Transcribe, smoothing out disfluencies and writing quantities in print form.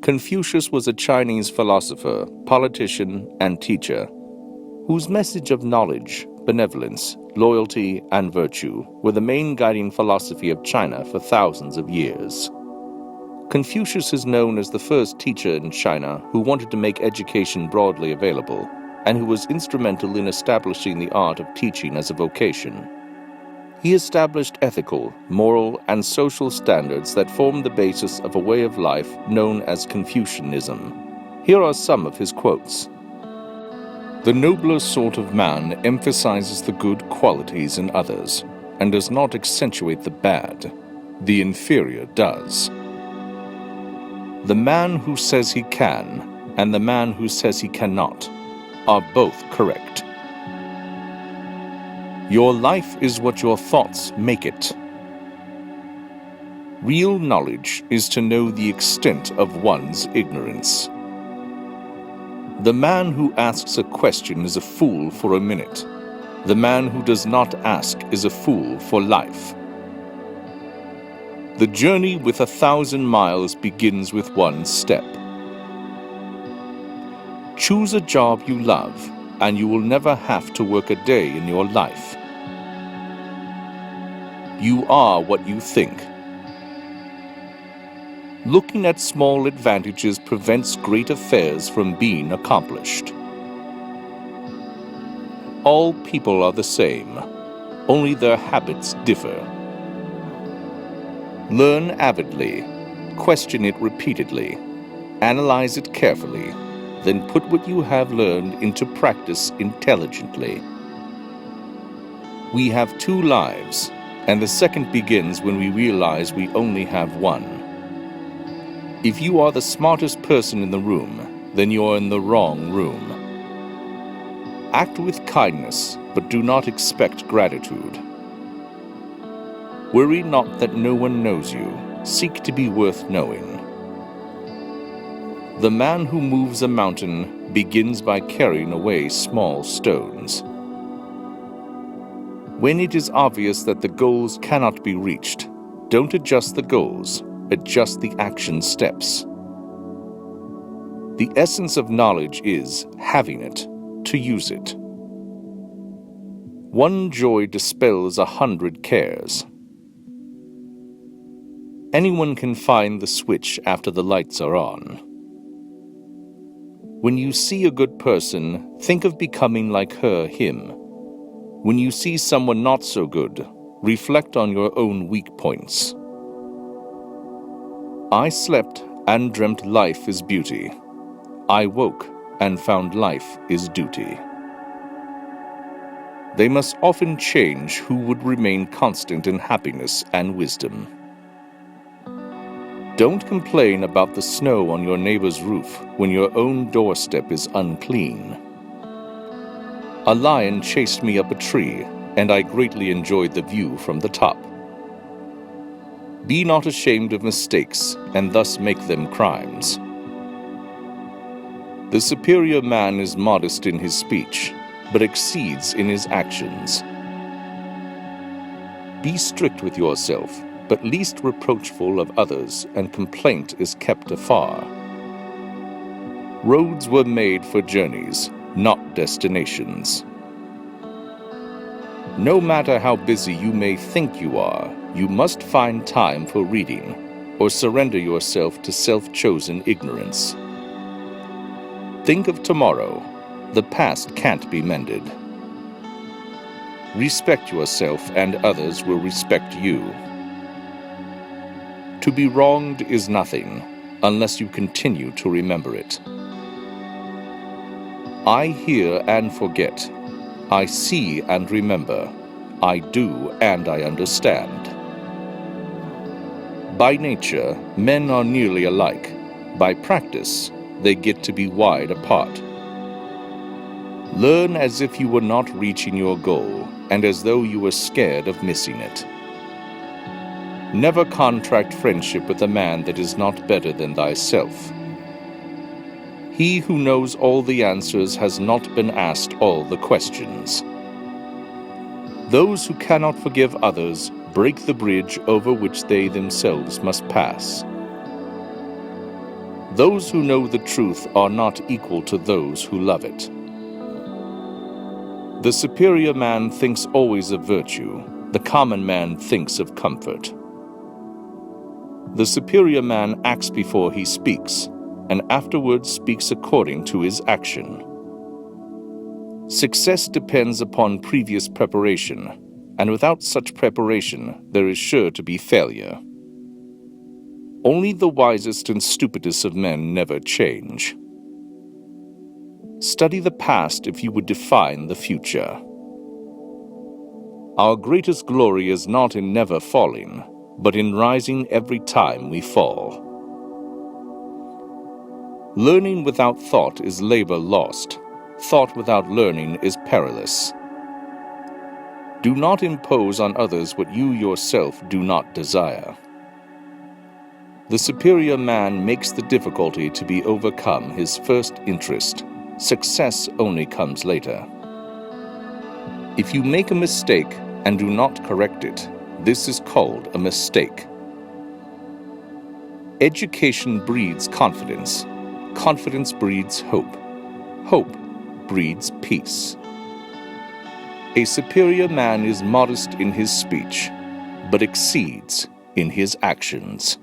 Confucius was a Chinese philosopher, politician, and teacher, whose message of knowledge, benevolence, loyalty, and virtue were the main guiding philosophy of China for thousands of years. Confucius is known as the first teacher in China who wanted to make education broadly available, and who was instrumental in establishing the art of teaching as a vocation. He established ethical, moral, and social standards that formed the basis of a way of life known as Confucianism. Here are some of his quotes. "The nobler sort of man emphasizes the good qualities in others and does not accentuate the bad. The inferior does. The man who says he can and the man who says he cannot are both correct. Your life is what your thoughts make it. Real knowledge is to know the extent of one's ignorance. The man who asks a question is a fool for a minute. The man who does not ask is a fool for life. The journey with 1,000 miles begins with one step. Choose a job you love, and you will never have to work a day in your life. You are what you think. Looking at small advantages prevents great affairs from being accomplished. All people are the same, only their habits differ. Learn avidly, question it repeatedly, analyze it carefully, then put what you have learned into practice intelligently. We have 2 lives, and the second begins when we realize we only have one. If you are the smartest person in the room, then you are in the wrong room. Act with kindness, but do not expect gratitude. Worry not that no one knows you. Seek to be worth knowing. The man who moves a mountain begins by carrying away small stones. When it is obvious that the goals cannot be reached, don't adjust the goals, adjust the action steps. The essence of knowledge is having it, to use it. One joy dispels 100 cares. Anyone can find the switch after the lights are on. When you see a good person, think of becoming like her, him. When you see someone not so good, reflect on your own weak points. I slept and dreamt life is beauty. I woke and found life is duty. They must often change who would remain constant in happiness and wisdom. Don't complain about the snow on your neighbor's roof when your own doorstep is unclean. A lion chased me up a tree, and I greatly enjoyed the view from the top. Be not ashamed of mistakes, and thus make them crimes. The superior man is modest in his speech, but exceeds in his actions. Be strict with yourself, but least reproachful of others, and complaint is kept afar. Roads were made for journeys, not destinations. No matter how busy you may think you are, you must find time for reading, or surrender yourself to self-chosen ignorance. Think of tomorrow. The past can't be mended. Respect yourself, and others will respect you. To be wronged is nothing, unless you continue to remember it. I hear and forget. I see and remember. I do and I understand. By nature, men are nearly alike. By practice, they get to be wide apart. Learn as if you were not reaching your goal, and as though you were scared of missing it. Never contract friendship with a man that is not better than thyself. He who knows all the answers has not been asked all the questions. Those who cannot forgive others break the bridge over which they themselves must pass. Those who know the truth are not equal to those who love it. The superior man thinks always of virtue. The common man thinks of comfort. The superior man acts before he speaks, and afterwards speaks according to his action. Success depends upon previous preparation, and without such preparation, there is sure to be failure. Only the wisest and stupidest of men never change. Study the past if you would define the future. Our greatest glory is not in never falling, but in rising every time we fall. Learning without thought is labor lost. Thought without learning is perilous. Do not impose on others what you yourself do not desire. The superior man makes the difficulty to be overcome his first interest. Success only comes later. If you make a mistake and do not correct it, this is called a mistake. Education breeds confidence. Confidence breeds hope. Hope breeds peace. A superior man is modest in his speech, but exceeds in his actions.